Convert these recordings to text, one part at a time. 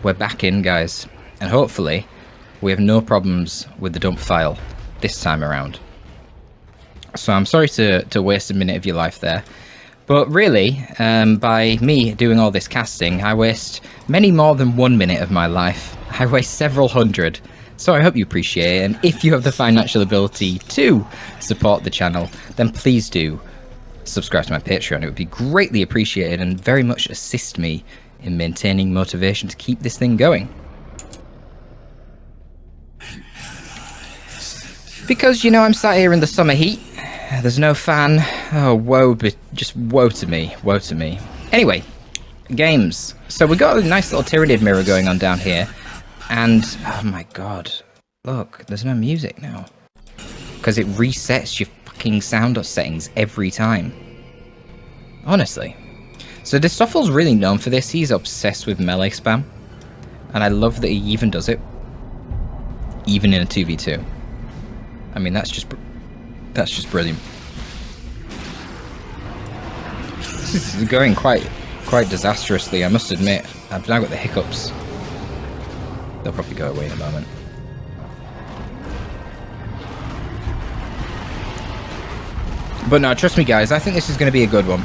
we're back in, guys. And hopefully, we have no problems with the dump file this time around. So I'm sorry to waste a minute of your life there. But really, by me doing all this casting, I waste many more than 1 minute of my life. I waste several hundred. So I hope you appreciate it. And if you have the financial ability to support the channel, then please do subscribe to my Patreon. It would be greatly appreciated and very much assist me in maintaining motivation to keep this thing going. Because, you know, I'm sat here in the summer heat. There's no fan. Oh, woe, just woe to me. Woe to me. Anyway, games. So we got a nice little Tyranid mirror going on down here. And, oh my god. Look, there's no music now. Because it resets your fucking sound settings every time. Honestly. So Destoffel's really known for this. He's obsessed with melee spam. And I love that he even does it. Even in a 2v2. I mean, that's just brilliant. This is going quite disastrously, I must admit. I've now got the hiccups. They'll probably go away in a moment. But no, trust me guys, I think this is going to be a good one.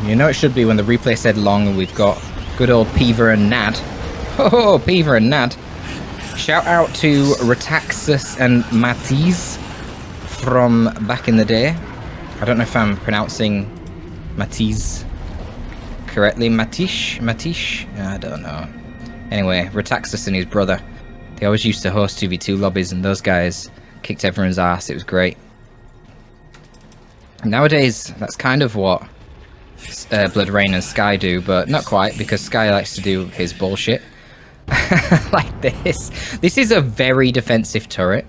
You know it should be when the replay said long and we've got good old Peever and Nad. Oh, Peever and Nad. Shout out to Retaxus and Matiz from back in the day. I don't know if I'm pronouncing Matiz correctly. Matish? I don't know. Anyway, Retaxus and his brother. They always used to host 2v2 lobbies and those guys kicked everyone's ass. It was great. Nowadays, that's kind of what Blood Rain and Sky do, but not quite, because Sky likes to do his bullshit. Like this. This is a very defensive turret.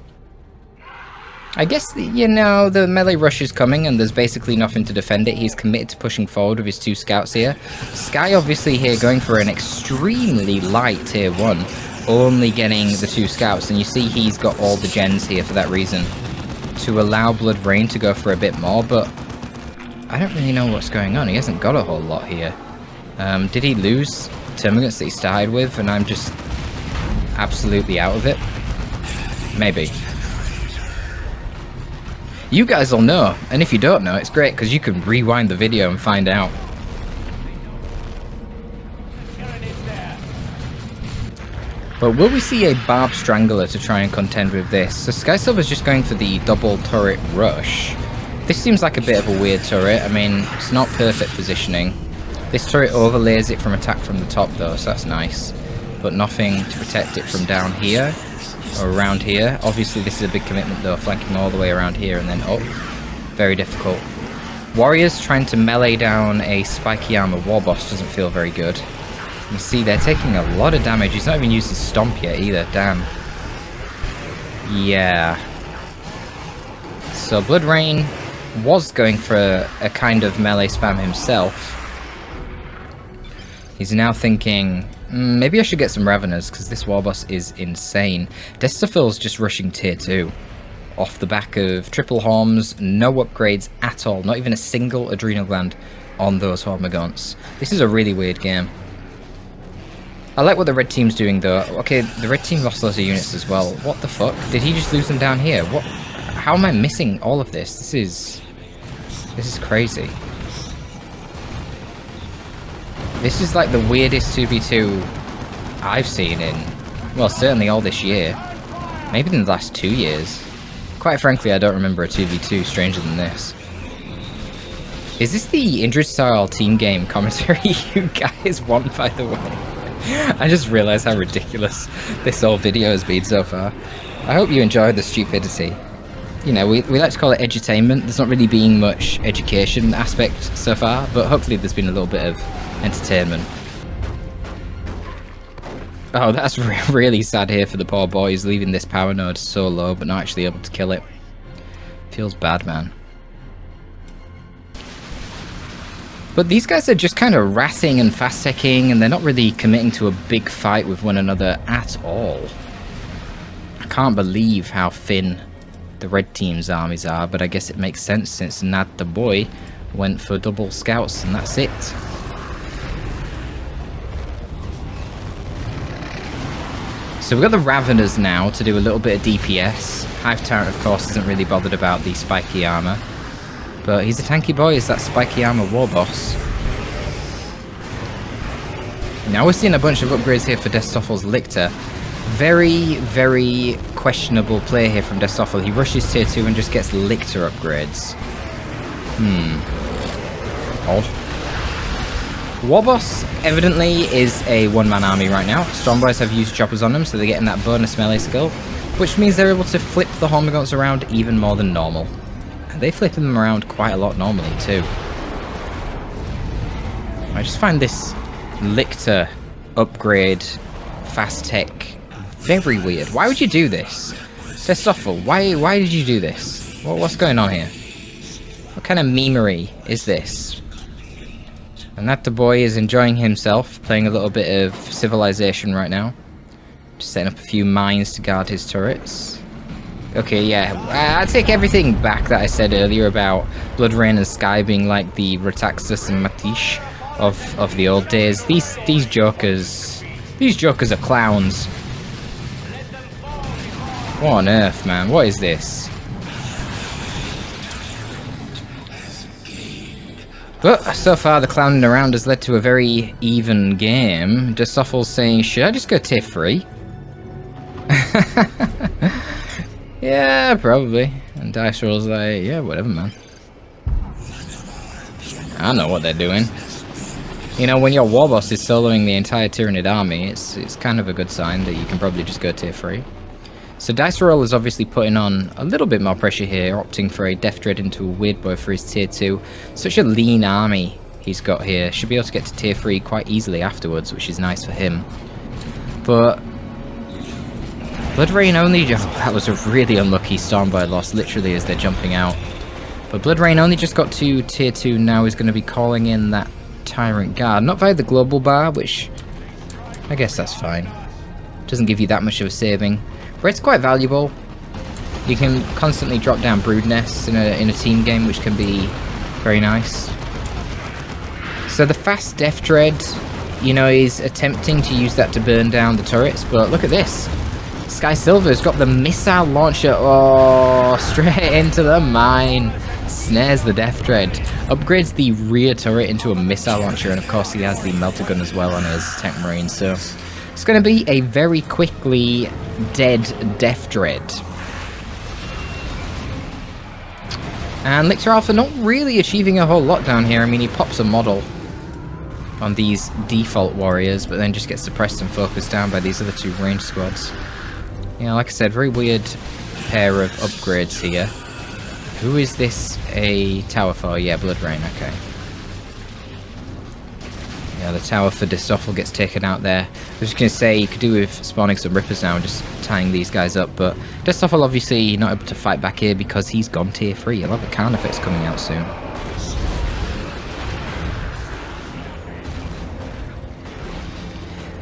I guess, you know, the melee rush is coming and there's basically nothing to defend it. He's committed to pushing forward with his 2 scouts here. Sky obviously here going for an extremely light tier 1, only getting the 2 scouts, and you see he's got all the gens here for that reason, to allow Blood Rain to go for a bit more, but I don't really know what's going on. He hasn't got a whole lot here. Did he lose Termagants that he started with and I'm just absolutely out of it? Maybe. You guys will know, and if you don't know, it's great because you can rewind the video and find out. But will we see a Barb Strangler to try and contend with this? So Sky Silver's just going for the double turret rush. This seems like a bit of a weird turret. I mean, it's not perfect positioning. This turret overlays it from attack from the top though, so that's nice. But nothing to protect it from down here or around here. Obviously this is a big commitment though, flanking all the way around here and then up. Very difficult. Warriors trying to melee down a spiky armor war boss doesn't feel very good. You see they're taking a lot of damage. He's not even used his stomp yet either, damn. Yeah. So Blood Rain was going for a kind of melee spam himself. He's now thinking, maybe I should get some Raveners, because this Warboss is insane. Destoffel's just rushing tier 2. Off the back of triple Horms, no upgrades at all. Not even a single Adrenal Gland on those Hormagaunts. This is a really weird game. I like what the red team's doing though. Okay, the red team lost loads of units as well. What the fuck? Did he just lose them down here? What? How am I missing all of this? This is crazy. This is like the weirdest 2v2 I've seen in, well, certainly all this year. Maybe in the last 2 years. Quite frankly, I don't remember a 2v2 stranger than this. Is this the Injured Style team game commentary you guys want, by the way? I just realised how ridiculous this whole video has been so far. I hope you enjoyed the stupidity. You know, we like to call it edutainment. There's not really been much education aspect so far, but hopefully there's been a little bit of entertainment. Oh, that's really sad here for the poor boy. He's leaving this power node so low, but not actually able to kill it. Feels bad, man. But these guys are just kind of ratting and fast-teching, and they're not really committing to a big fight with one another at all. I can't believe how thin the red team's armies are, but I guess it makes sense since Nad the boy went for double scouts, and that's it. So we've got the Raveners now to do a little bit of DPS. Hive Tyrant, of course, isn't really bothered about the spiky armor. But he's a tanky boy, he's that spiky armor war boss. Now we're seeing a bunch of upgrades here for Destoffel's Lictor. Very, very questionable play here from Destoffel. He rushes tier 2 and just gets Lictor upgrades. Odd. Warboss evidently is a one-man army right now. Stormboys have used choppers on them, so they're getting that bonus melee skill, which means they're able to flip the Hormagaunts around even more than normal. And they flip them around quite a lot normally too. I just find this Lictor upgrade fast tech very weird. Why would you do this? Destoffel, why did you do this? What's going on here? What kind of memery is this? And that the boy is enjoying himself, playing a little bit of Civilization right now. Just setting up a few mines to guard his turrets. Okay, yeah, I take everything back that I said earlier about Blood Rain and Sky being like the Retaxus and Matish of the old days. These jokers are clowns. What on earth, man? What is this? But so far, the clowning around has led to a very even game. Destoffel's saying, should I just go tier 3? Yeah, probably. And Dice Roll's like, yeah, whatever, man. I know what they're doing. You know, when your Warboss is soloing the entire Tyranid army, it's kind of a good sign that you can probably just go tier 3. So Dice Roll is obviously putting on a little bit more pressure here, opting for a Death Dread into a Weird Boy for his tier 2. Such a lean army he's got here. Should be able to get to tier 3 quite easily afterwards, which is nice for him. But Blood Rain only... Oh, that was a really unlucky Stormboy loss, literally as they're jumping out. But Blood Rain only just got to tier 2, now he's going to be calling in that Tyrant Guard. Not via the global bar, which I guess that's fine. Doesn't give you that much of a saving. But it's quite valuable. You can constantly drop down brood nests in a team game, which can be very nice. So the fast Death Dread, you know, is attempting to use that to burn down the turrets, but look at this. Sky Silver's got the missile launcher. Oh, straight into the mine. Snares the Death Dread. Upgrades the rear turret into a missile launcher, and of course he has the melter gun as well on his Tank Marine, so it's going to be a very quickly dead Death Dread. And Lictor Alpha not really achieving a whole lot down here. I mean, he pops a model on these default warriors, but then just gets suppressed and focused down by these other two range squads. Yeah, like I said, very weird pair of upgrades here. Who is this a tower for? Yeah, Blood Rain, okay. Yeah, the tower for Destoffel gets taken out there. I was just going to say, you could do with spawning some Rippers now and just tying these guys up, but Destoffel obviously not able to fight back here because he's gone tier 3. He'll have a Carnifex coming out soon.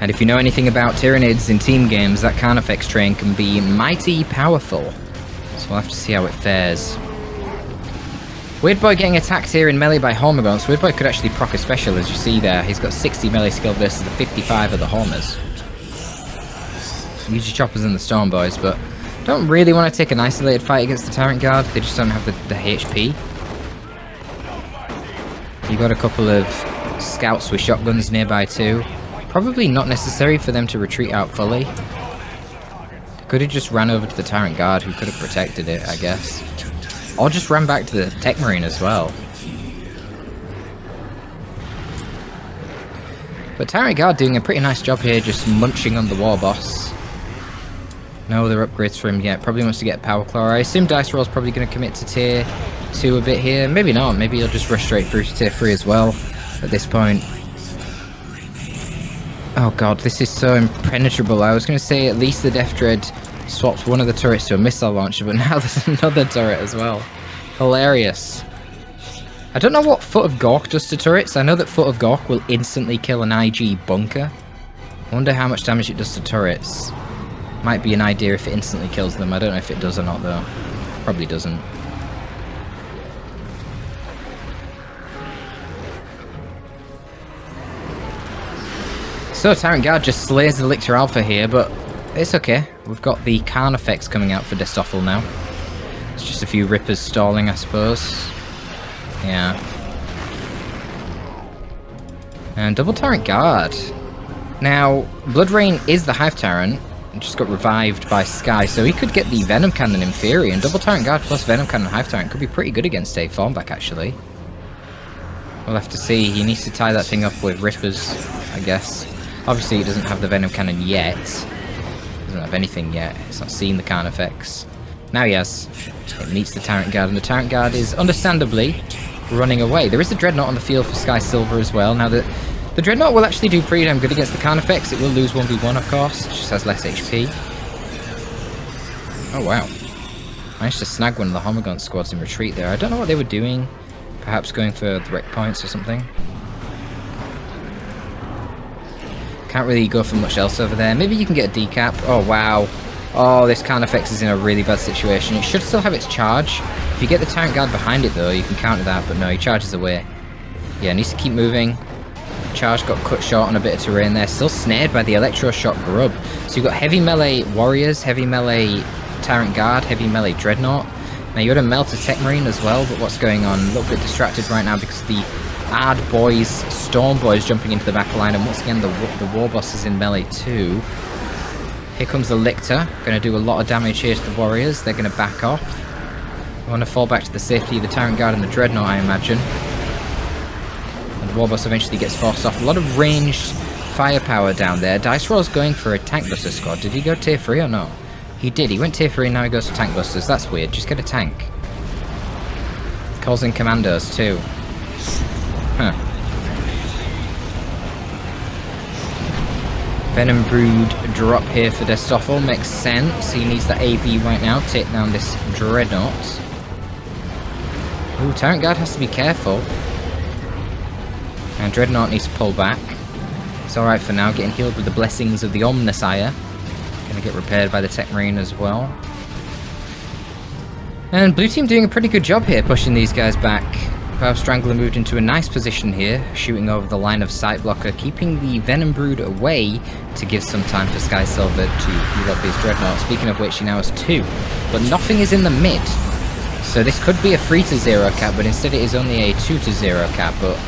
And if you know anything about Tyranids in team games, that Carnifex train can be mighty powerful. So we'll have to see how it fares. Weird Boy getting attacked here in melee by Hormagaunts. Weird Boy could actually proc a special, as you see there. He's got 60 melee skill versus the 55 of the Hormers. Use your choppers and the Storm Boys, but don't really want to take an isolated fight against the Tyrant Guard. They just don't have the HP. You got a couple of scouts with shotguns nearby too. Probably not necessary for them to retreat out fully. Could have just ran over to the Tyrant Guard, who could have protected it, I guess. Or just ran back to the Tech Marine as well. But Tyrant Guard doing a pretty nice job here, just munching on the War Boss. No other upgrades for him yet. Probably wants to get Power Claw. I assume Dice Roll's probably going to commit to tier 2 a bit here. Maybe not. Maybe he'll just rush straight through to tier 3 as well at this point. Oh god, this is so impenetrable. I was going to say at least the Death Dread swapped one of the turrets to a missile launcher, but now there's another turret as well. Hilarious. I don't know what Foot of Gork does to turrets. I know that Foot of Gork will instantly kill an IG bunker. I wonder how much damage it does to turrets. Might be an idea if it instantly kills them. I don't know if it does or not though. Probably doesn't. So Tyrant Guard just slays the Lictor Alpha here, but it's okay. We've got the Karn effects coming out for Destoffel now. It's just a few Rippers stalling, I suppose. Yeah. And double Tyrant Guard. Now, Blood Rain is the Hive Tyrant. It just got revived by Sky, so he could get the Venom Cannon in theory. And double Tyrant Guard plus Venom Cannon Hive Tyrant could be pretty good against a Formback, actually. We'll have to see. He needs to tie that thing up with Rippers, I guess. Obviously, it doesn't have the Venom Cannon yet. It doesn't have anything yet. It's not seen the Karn effects. Now he has. It meets the Tyrant Guard, and the Tyrant Guard is understandably running away. There is a Dreadnought on the field for Sky Silver as well. Now, the Dreadnought will actually do pretty damn good against the Karn effects. It will lose 1v1, of course. It just has less HP. Oh, wow. Managed to snag one of the Homogaunt squads in retreat there. I don't know what they were doing. Perhaps going for the wreck points or something. Can't really go for much else over there. Maybe you can get a decap. Oh, wow. Oh, this Karn effects is in a really bad situation. It should still have its charge. If you get the Tyrant Guard behind it, though, you can counter that. But no, he charges away. Yeah, needs to keep moving. Charge got cut short on a bit of terrain there. Still snared by the Electroshock Grub. So you've got heavy melee Warriors, heavy melee Tyrant Guard, heavy melee Dreadnought. Now you got a Melter Tech Marine as well, but what's going on? A little bit distracted right now because the Ard Boys, Storm Boys jumping into the back line, and once again the War Boss is in melee too. Here comes the Lictor, going to do a lot of damage here to the Warriors. They're going to back off. I want to fall back to the safety of the Tyrant Guard and the Dreadnought, I imagine. And the War Boss eventually gets forced off. A lot of ranged firepower down there. Dice Roll's going for a Tank Buster squad. Did he go tier 3 or not? He did. He went tier 3 and now he goes for Tank Busters. That's weird. Just get a tank. Calls in Commandos too. Huh. Venom Brood drop here for Destoffel. Makes sense. He needs the AV right now. Take down this Dreadnought. Ooh, Tyrant Guard has to be careful. And Dreadnought needs to pull back. It's alright for now. Getting healed with the blessings of the Omnissiah. Gonna get repaired by the Tech Marine as well. And blue team doing a pretty good job here, pushing these guys back. Power Strangler moved into a nice position here, shooting over the line of sight blocker, keeping the Venom Brood away to give some time for Sky Silver to heal up his Dreadnought. Speaking of which, he now has 2. But nothing is in the mid. So this could be a 3-0 cap, but instead it is only a 2-0 cap. But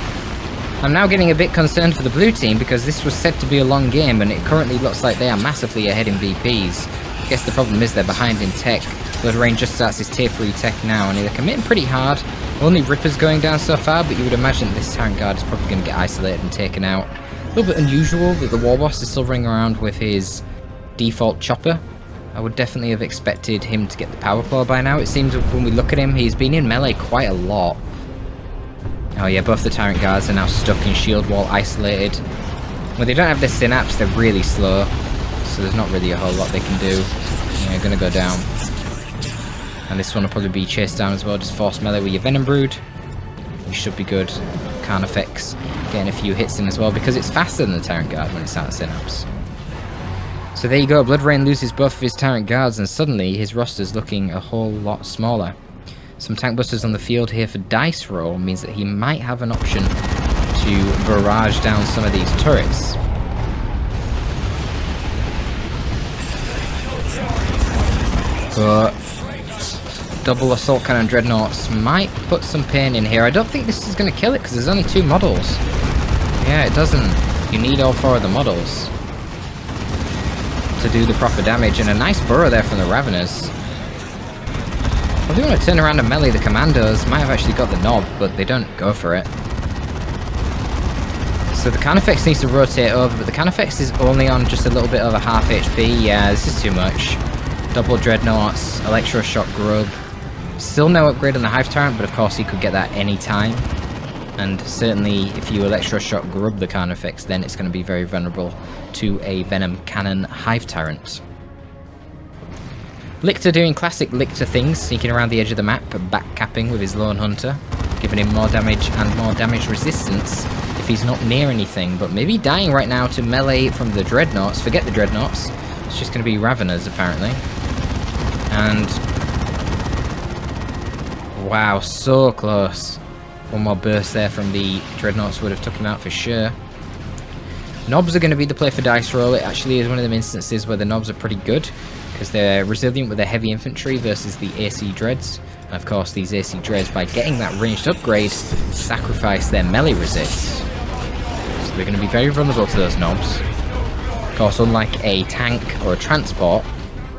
I'm now getting a bit concerned for the blue team because this was said to be a long game and it currently looks like they are massively ahead in VPs. I guess the problem is they're behind in tech. Blood Rain just starts his tier 3 tech now and they're committing pretty hard. Only Rippers going down so far, but you would imagine this Tyrant Guard is probably going to get isolated and taken out. A little bit unusual that the War Boss is still running around with his default chopper. I would definitely have expected him to get the Power Claw by now. It seems when we look at him, he's been in melee quite a lot. Oh yeah, both the Tyrant Guards are now stuck in shield wall, isolated. When they don't have their synapse, they're really slow. So there's not really a whole lot they can do. Yeah, gonna go down. And this one will probably be chased down as well. Just force melee with your Venom Brood. You should be good. Karn effects. Getting a few hits in as well, because it's faster than the Tyrant Guard when it's out of synapse. So there you go, Blood Rain loses both of his Tyrant Guards, and suddenly his roster's looking a whole lot smaller. Some Tank Busters on the field here for Dice Roll means that he might have an option to barrage down some of these turrets. But double Assault Cannon Dreadnoughts might put some pain in here. I don't think this is going to kill it because there's only 2 models. Yeah, it doesn't. You need all 4 of the models to do the proper damage, and a nice burrow there from the Raveners. Well, they want to turn around and melee the Commandos. Might have actually got the knob, but they don't go for it. So the Carnifex needs to rotate over, but the Carnifex is only on just a little bit over half HP. Yeah, this is too much. Double Dreadnoughts, Electroshock Grub. Still no upgrade on the Hive Tyrant, but of course you could get that any time. And certainly if you Electroshock Grub the Carnifex, then it's going to be very vulnerable to a Venom Cannon Hive Tyrant. Lictor doing classic Lictor things, sneaking around the edge of the map, backcapping with his Lone Hunter, giving him more damage and more damage resistance if he's not near anything, but maybe dying right now to melee from the Dreadnoughts. Forget the Dreadnoughts, it's just going to be Raveners apparently. And wow, so close. One more burst there from the Dreadnoughts would have took him out for sure. Knobs are going to be the play for dice roll. It actually is one of them instances where the knobs are pretty good, because they're resilient with their heavy infantry versus the AC dreads. And of course, these AC dreads, by getting that ranged upgrade, sacrifice their melee resist. So they're going to be very vulnerable to those knobs. Of course, unlike a tank or a transport,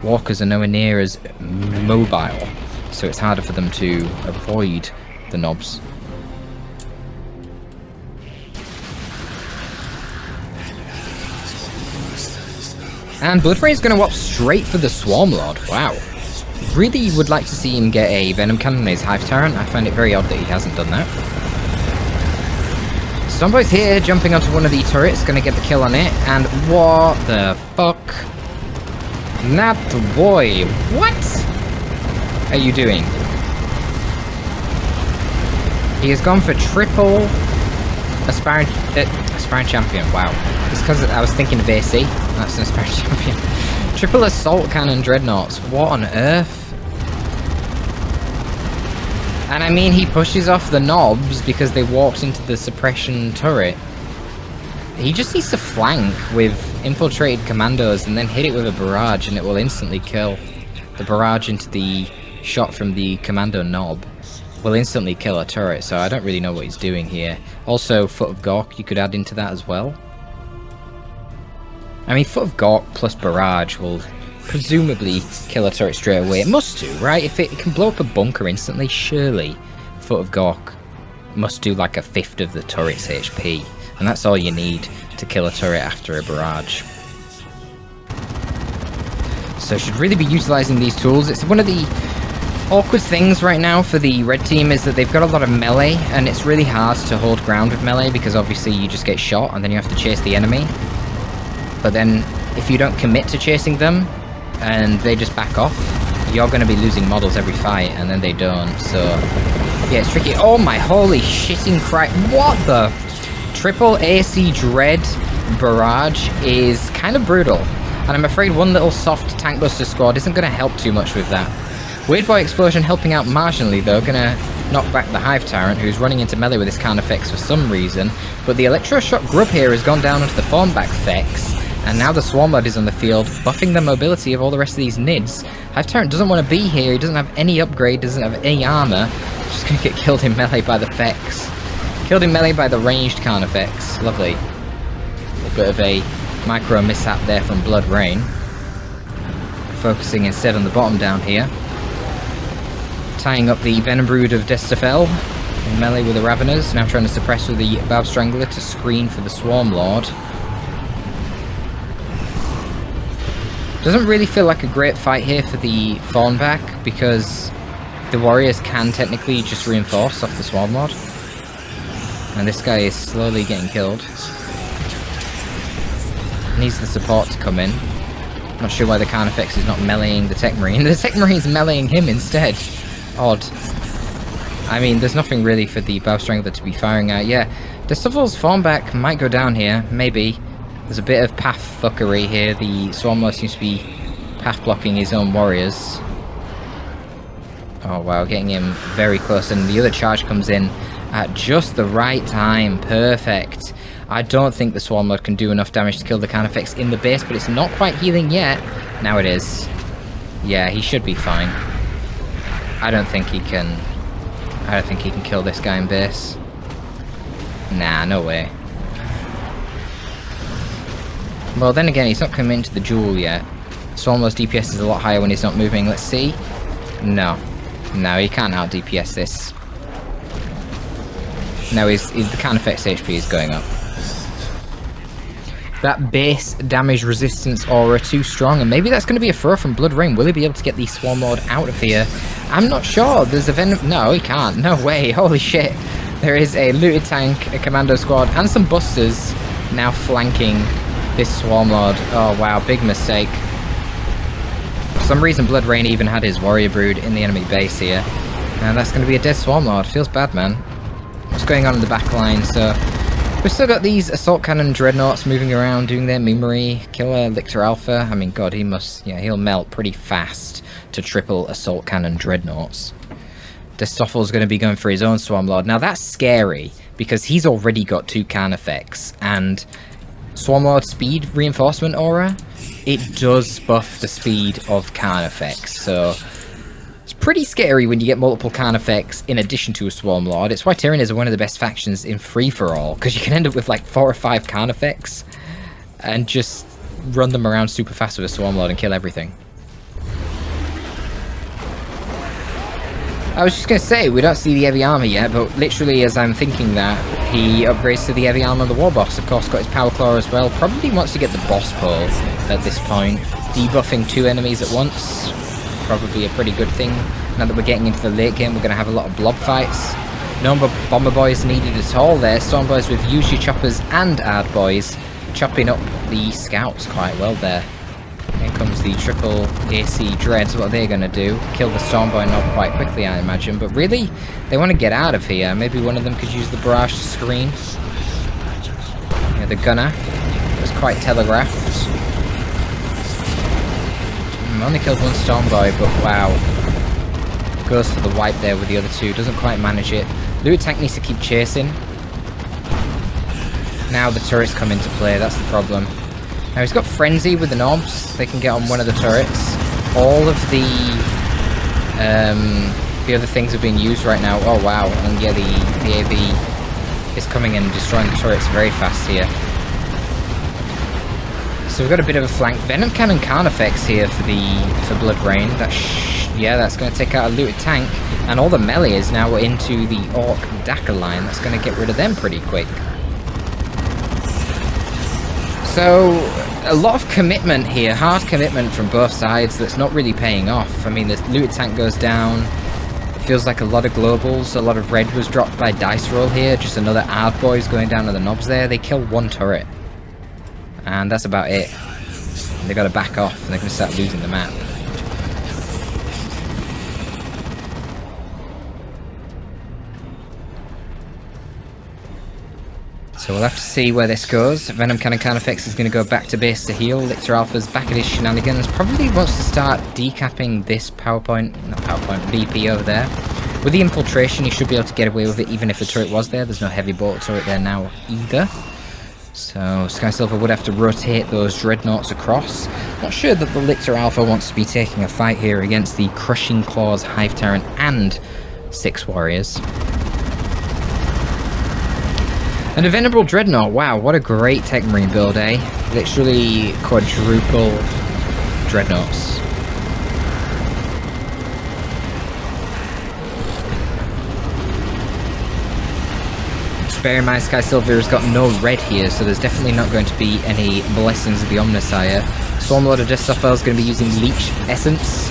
walkers are nowhere near as mobile, so it's harder for them to avoid the knobs. And Bloodrain's going to whop straight for the Swarm Lord. Wow. Really would like to see him get a Venom Cannon on his Hive Tyrant. I find it very odd that he hasn't done that. Senpai's here, jumping onto one of the turrets, going to get the kill on it. And what the fuck? Not boy. What are you doing? He has gone for triple Aspirant Champion. Wow. It's because I was thinking of AC. That's an Aspirant Champion. Triple Assault Cannon Dreadnoughts. What on earth? And I mean, he pushes off the knobs because they walked into the suppression turret. He just needs to flank with infiltrated commandos and then hit it with a barrage and it will instantly kill. The barrage into the shot from the commando knob will instantly kill a turret, so I don't really know what he's doing here. Also, Foot of Gork you could add into that as well. I mean, Foot of Gork plus barrage will presumably kill a turret straight away. It must do, right? If it can blow up a bunker instantly, surely Foot of Gork must do like a fifth of the turret's HP. And that's all you need to kill a turret after a barrage. So should really be utilising these tools. It's one of the awkward things right now for the red team is that they've got a lot of melee, and it's really hard to hold ground with melee because obviously you just get shot and then you have to chase the enemy. But then if you don't commit to chasing them and they just back off, you're going to be losing models every fight, and then they don't. So yeah, it's tricky. Oh my holy shitting Christ. What the? Triple AC Dread barrage is kind of brutal, and I'm afraid one little soft tank buster squad isn't going to help too much with that. Weird Boy Explosion helping out marginally though, gonna knock back the Hive Tyrant, who's running into melee with his Carnifex for some reason, but the Electroshock Grub here has gone down onto the Formback Fex, and now the Swarm Lord is on the field, buffing the mobility of all the rest of these Nids. Hive Tyrant doesn't want to be here, he doesn't have any upgrade, doesn't have any armor, just gonna get killed in melee by the Fex. Killed in melee by the ranged Carnifex. Lovely. A bit of a micro mishap there from Blood Rain. Focusing instead on the bottom down here. Tying up the Venom Brood of Destoffel in melee with the Raveners. Now trying to suppress with the Barb Strangler to screen for the Swarm Lord. Doesn't really feel like a great fight here for the Thornback because the warriors can technically just reinforce off the Swarm Lord. And this guy is slowly getting killed. Needs the support to come in. Not sure why the Carnifex is not meleeing the Tech Marine. The Tech Marine's meleeing him instead. Odd. I mean, there's nothing really for the Barb Strangler to be firing at. Yeah, Destoffel's Formback might go down here. Maybe. There's a bit of path fuckery here. The Swarm Lord seems to be path blocking his own warriors. Oh wow, getting him very close. And the other charge comes in at just the right time. Perfect. I don't think the Swarm Lord can do enough damage to kill the Carnifex in the base, but it's not quite healing yet. Now it is. Yeah, he should be fine. I don't think he can kill this guy in base. Nah, no way. Well, then again, he's not coming into the duel yet. Swarm Lord's DPS is a lot higher when he's not moving. Let's see. No. No, he can't out DPS this. No, the Carnifex HP is going up. That base damage resistance aura too strong, and maybe that's going to be a throw from Blood Rain. Will he be able to get the Swarm Lord out of here? I'm not sure. There's a Venom... No, he can't. No way. Holy shit. There is a looted tank, a commando squad, and some busters now flanking this Swarm Lord. Oh, wow. Big mistake. For some reason, Blood Rain even had his Warrior Brood in the enemy base here. And that's going to be a dead Swarm Lord. Feels bad, man. What's going on in the back line? So... we've still got these Assault Cannon Dreadnoughts moving around, doing their memory. Killer Lictor Alpha. I mean, God, he must... yeah, he'll melt pretty fast to triple Assault Cannon Dreadnoughts. Destoffel's going to be going for his own Swarm Lord. Now, that's scary, because he's already got 2 Carnifex, and Swarmlord speed reinforcement aura, it does buff the speed of Carnifex, so it's pretty scary when you get multiple Carnifex in addition to a Swarmlord. It's why Tyranids are one of the best factions in free-for-all, because you can end up with like 4 or 5 Carnifex and just run them around super fast with a Swarmlord and kill everything. I was just going to say, we don't see the heavy armor yet, but literally as I'm thinking that, he upgrades to the heavy armor of the war boss. Of course, got his power claw as well. Probably wants to get the boss pole at this point. Debuffing 2 enemies at once, probably a pretty good thing. Now that we're getting into the late game, we're going to have a lot of blob fights. No bomber boys needed at all there. Storm boys with usually choppers and ard boys, chopping up the scouts quite well there. Here comes the triple AC Dreads. What are they going to do? Kill the Stormboy Knob quite quickly, I imagine. But really, they want to get out of here. Maybe one of them could use the barrage to screen. Yeah, the gunner was quite telegraphed. Only killed one Stormboy, but wow. Goes for the wipe there with the other 2. Doesn't quite manage it. Lua Tank needs to keep chasing. Now the turrets come into play. That's the problem. Now he's got Frenzy with the knobs. They can get on one of the turrets. All of the other things are being used right now. Oh wow, and yeah, the AV is coming in and destroying the turrets very fast here. So we've got a bit of a flank. Venom Cannon Carnifex here for Blood Rain. That's going to take out a looted tank, and all the melee is now into the Orc Daka line. That's going to get rid of them pretty quick. So, a lot of commitment here, hard commitment from both sides that's not really paying off. I mean, the looted tank goes down, it feels like a lot of globals, a lot of red was dropped by dice roll here, just another Ard Boys going down to the knobs there. They kill 1 turret, and that's about it. They got to back off, and they're going to start losing the map. So we'll have to see where this goes. Venom Cannon Carnifex is going to go back to base to heal. Lictor Alpha's back at his shenanigans. Probably wants to start decapping this BP over there. With the infiltration, he should be able to get away with it even if the turret was there. There's no heavy bolter turret there now either. So Sky Silver would have to rotate those dreadnoughts across. Not sure that the Lictor Alpha wants to be taking a fight here against the Crushing Claws, Hive Tyrant and 6 warriors. And a Venerable Dreadnought, wow, what a great Tech Marine build, eh? Literally quadruple Dreadnoughts. Bear in mind, Sky Silver has got no red here, so there's definitely not going to be any Blessings of the Omnissiah. Swarmlord of Destoffel is going to be using Leech Essence,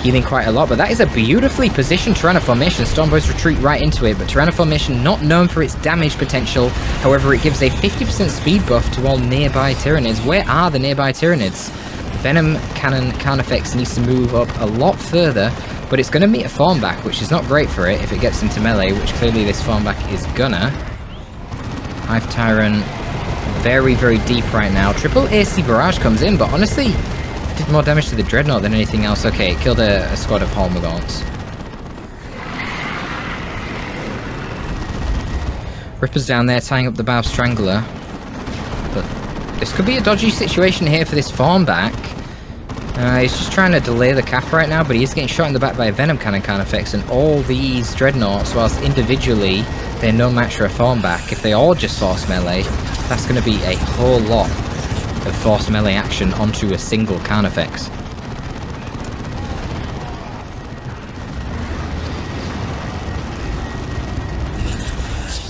healing quite a lot, but that is a beautifully positioned Tyranno formation. Stormboys retreat right into it, but Tyranno formation not known for its damage potential. However, it gives a 50% speed buff to all nearby Tyranids. Where are the nearby Tyranids? Venom Cannon Carnifex needs to move up a lot further, but it's going to meet a form back, which is not great for it if it gets into melee, which clearly this form back is gonna. Hive Tyrant very, very deep right now. Triple AC Barrage comes in, but honestly, did more damage to the Dreadnought than anything else. Okay, it killed a squad of Holmagaunts. Ripper's down there tying up the Bow Strangler. But this could be a dodgy situation here for this form back. He's just trying to delay the cap right now, but he is getting shot in the back by a Venom Cannon Carnifex, and all these Dreadnoughts, whilst individually they're no match for a form back, if they all just force melee, that's going to be a whole lot of force melee action onto a single Carnifex.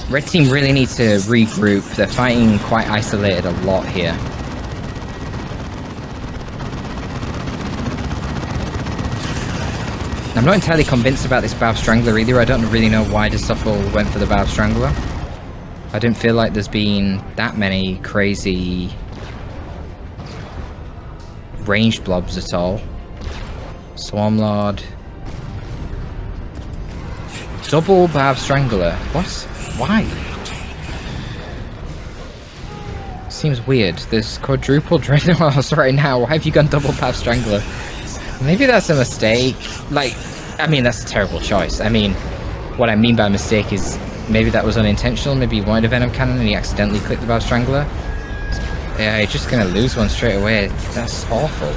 Red team really needs to regroup. They're fighting quite isolated a lot here. I'm not entirely convinced about this Bow Strangler either. I don't really know why Destoffel went for the Bow Strangler. I didn't feel like there's been that many crazy ranged blobs at all. Swarmlord. Double Bow Strangler. What? Why? Seems weird. There's quadruple Dreadnoughts right now. Why have you gone double Bow Strangler? Maybe that's a mistake. Like, I mean, that's a terrible choice. I mean, what I mean by mistake is maybe that was unintentional. Maybe he wanted a Venom Cannon and he accidentally clicked the Bow Strangler. Yeah, you're just gonna lose one straight away. That's awful.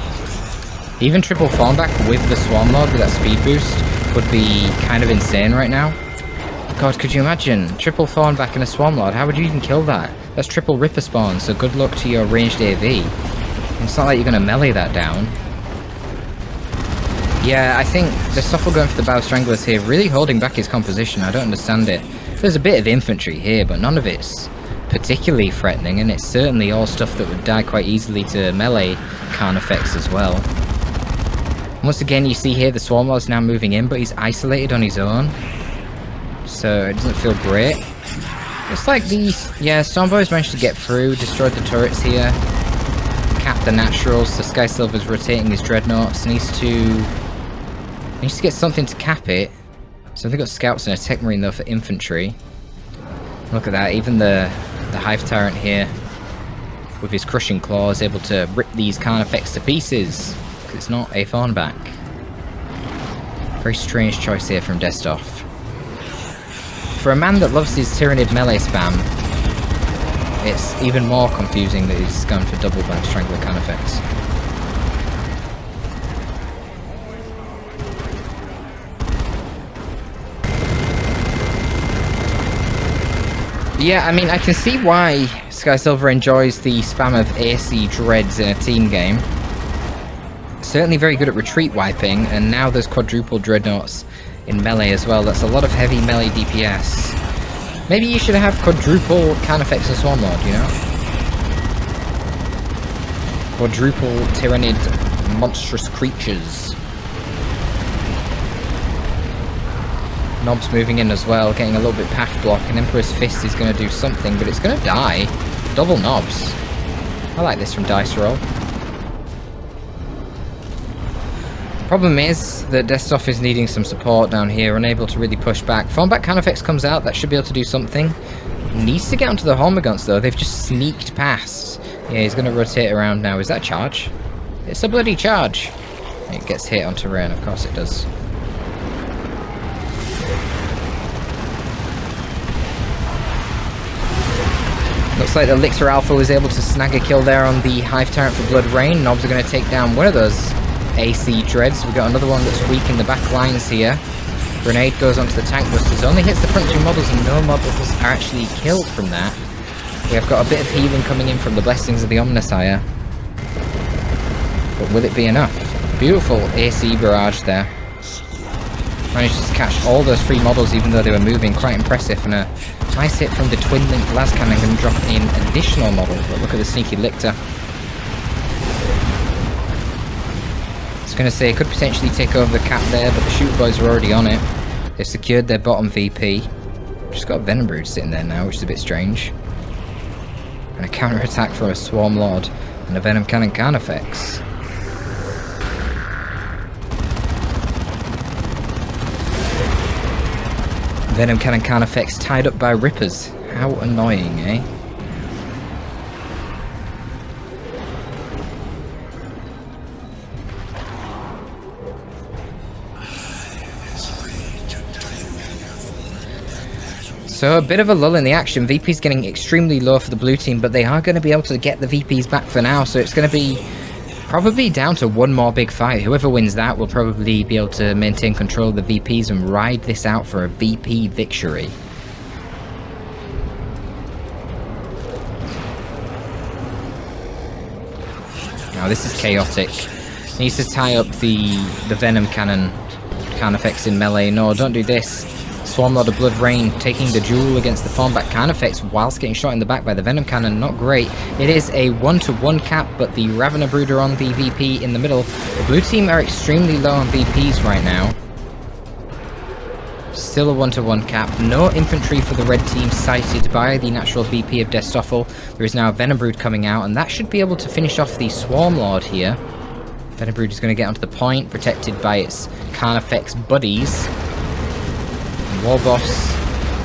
Even triple Thornback with the Swarm Lord with that speed boost would be kind of insane right now. God, could you imagine? Triple Thornback and a Swarm Lord, how would you even kill that? That's triple Ripper spawn, so good luck to your ranged AV. It's not like you're gonna melee that down. Yeah, I think Destoffel going for the Bow Stranglers here, really holding back his composition. I don't understand it. There's a bit of infantry here, but none of it's particularly threatening, and it's certainly all stuff that would die quite easily to melee Carnifex as well. Once again, you see here the Swarm Lord's now moving in, but he's isolated on his own, so it doesn't feel great. It's like these... Yeah, Stormboy's managed to get through, destroyed the turrets here, cap the naturals, so Sky Silver's rotating his dreadnoughts, needs to get something to cap it. So they've got scouts and a tech marine though for infantry. Look at that, even the Hive Tyrant here, with his crushing claws, able to rip these Carnifex to pieces, because it's not a Thornback. Very strange choice here from Destoff. For a man that loves his Tyrannid melee spam, it's even more confusing that he's gone for double Bow Strangler Carnifex. Yeah, I mean, I can see why Sky Silver enjoys the spam of AC Dreads in a team game. Certainly very good at retreat wiping, and now there's quadruple Dreadnoughts in melee as well. That's a lot of heavy melee DPS. Maybe you should have quadruple Carnifex and Swarm Lord, you know? Quadruple Tyrannid monstrous creatures. Nob's moving in as well, getting a little bit path block, and Emperor's Fist is going to do something, but it's going to die. Double Nobs. I like this from Dice Roll. Problem is that Destoff is needing some support down here, unable to really push back. Thornback Carnifex comes out, that should be able to do something. Needs to get onto the Hormagaunts though, they've just sneaked past. Yeah, he's going to rotate around now. Is that a charge? It's a bloody charge. It gets hit on terrain, of course it does. Looks like the Elixir Alpha was able to snag a kill there on the Hive Tyrant for Blood Rain. Nobs are going to take down one of those AC Dreads. We've got another one that's weak in the back lines here. Grenade goes onto the Tank Busters. Only hits the front two models, and no models are actually killed from that. We have got a bit of healing coming in from the Blessings of the Omnissiah. But will it be enough? Beautiful AC barrage there. Managed to catch all those three models even though they were moving. Quite impressive. And a nice hit from the Twin Link Las Cannon, going to drop in additional models. But look at the sneaky Lictor. I was going to say, could potentially take over the cap there, but the Shooter Boys are already on it. They've secured their bottom VP. Just got a Venom Brood sitting there now, which is a bit strange. And a counter attack from a Swarm Lord and a Venom Cannon Carnifex. Venom Cannon Carnifex tied up by Rippers. How annoying, eh? So a bit of a lull in the action. VP's getting extremely low for the blue team, but they are going to be able to get the VPs back for now, so it's going to be probably down to one more big fight. Whoever wins that will probably be able to maintain control of the VPs and ride this out for a VP victory. Now this is chaotic. Needs to tie up the Venom Cannon Carnifex in melee. No, don't do this. Swarm Lord of Blood Rain taking the duel against the Thornback Carnifex whilst getting shot in the back by the Venom Cannon. Not great. It is a 1-to-1 cap, but the Ravener Brooder on the VP in the middle. The blue team are extremely low on VPs right now. Still a 1-to-1 cap. No infantry for the red team sighted by the natural VP of Destoffel. There is now a Venom Brood coming out, and that should be able to finish off the Swarm Lord here. Venom Brood is going to get onto the point, protected by its Carnifex buddies. Warboss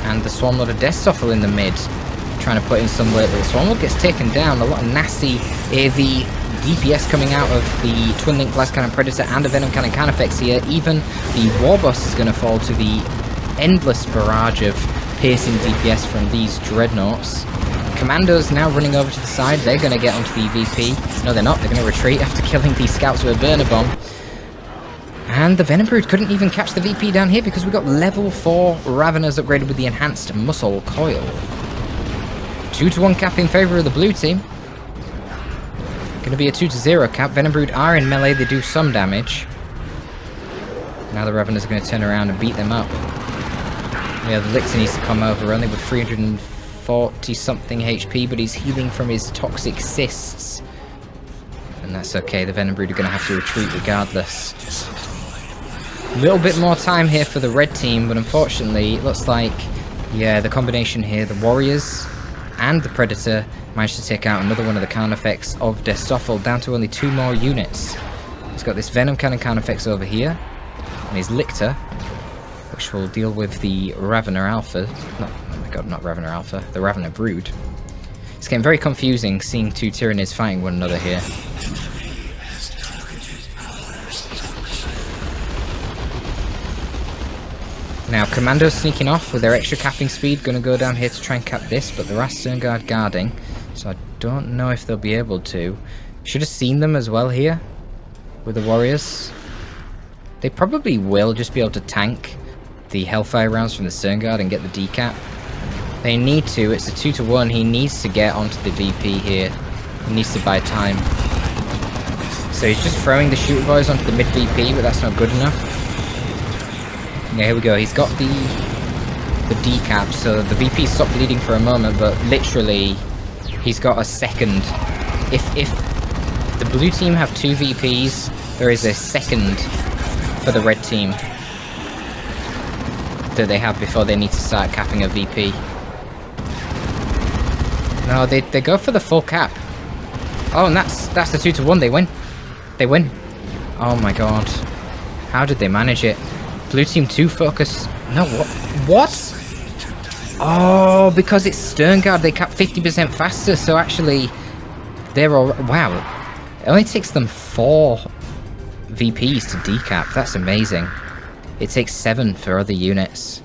and the Swarm Lord of Destoffel in the mid, trying to put in some work, but the Swarm Lord gets taken down. A lot of nasty AV DPS coming out of the Twin Link Blast Cannon Predator and a Venom Cannon Carnifex here. Even the Warboss is going to fall to the endless barrage of piercing DPS from these Dreadnoughts. Commandos now running over to the side. They're going to get onto the EVP. No, they're not. They're going to retreat after killing these scouts with a burner bomb. And the Venom Brood couldn't even catch the VP down here because we got level 4 Raveners upgraded with the enhanced muscle coil. 2-to-1 cap in favour of the blue team. Going to be a 2-to-0 cap. Venom Brood are in melee. They do some damage. Now the Raveners are going to turn around and beat them up. Yeah, the Elixir needs to come over, only with 340 something HP, but he's healing from his toxic cysts. And that's okay, the Venom Brood are going to have to retreat regardless. A little bit more time here for the red team, but unfortunately it looks like, yeah, the combination here, the Warriors and the Predator managed to take out another one of the counter effects of Destoffel, down to only 2 more units. He's got this Venom cannon counter effects over here, and his Lictor, which will deal with the Ravener Alpha. Oh my god, not Ravener Alpha, the Ravener Brood. It's getting very confusing seeing 2 Tyranids fighting one another here. Now, Commandos sneaking off with their extra capping speed, going to go down here to try and cap this, but there are Sternguard guarding, so I don't know if they'll be able to. Should have seen them as well here, with the Warriors. They probably will just be able to tank the Hellfire rounds from the Sternguard and get the decap. They need to, it's a 2-to-1, he needs to get onto the VP here. He needs to buy time. So he's just throwing the shooter boys onto the mid VP, but that's not good enough. Yeah, here we go, he's got the decap, so the VP stopped bleeding for a moment, but literally he's got a second. If the blue team have 2 VPs, there is a second for the red team that they have before they need to start capping a VP. No, they go for the full cap. Oh, and that's the 2-to-1, they win. They win. Oh my god. How did they manage it? Blue team 2 focus. No, what? Oh, because it's Sternguard, they cap 50% faster, so actually they're all... Wow. It only takes them 4 VPs to decap. That's amazing. It takes 7 for other units.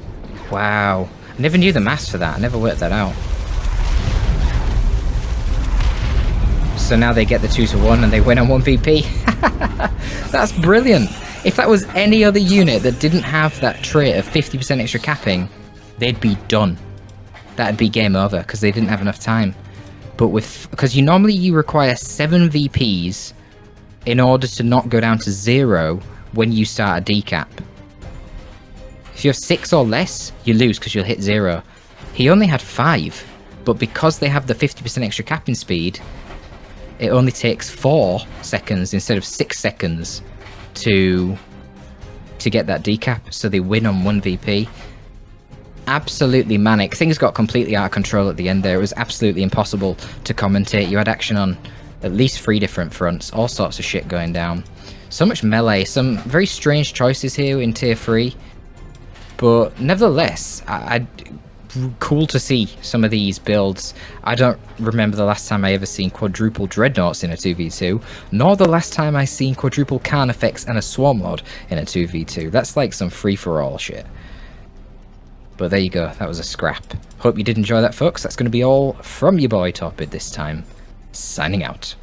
Wow. I never knew the maths for that. I never worked that out. So now they get the 2-to-1 and they win on 1 VP. That's brilliant. If that was any other unit that didn't have that trait of 50% extra capping, they'd be done. That'd be game over because they didn't have enough time. But because you require 7 VPs in order to not go down to 0 when you start a decap. If you have 6 or less, you lose because you'll hit 0. He only had 5, but because they have the 50% extra capping speed, it only takes 4 seconds instead of 6 seconds to get that decap, so they win on 1 VP. Absolutely manic. Things got completely out of control at the end there. It was absolutely impossible to commentate. You had action on at least 3 different fronts, all sorts of shit going down. So much melee, some very strange choices here in tier 3. But nevertheless, cool to see some of these builds. I don't remember the last time I ever seen quadruple dreadnoughts in a 2v2, nor the last time I seen quadruple Carnifex and a Swarm Lord in a 2v2. That's like some free-for-all shit. But there you go, that was a scrap. Hope you did enjoy that, folks. That's going to be all from your boy Torpid this time. Signing out.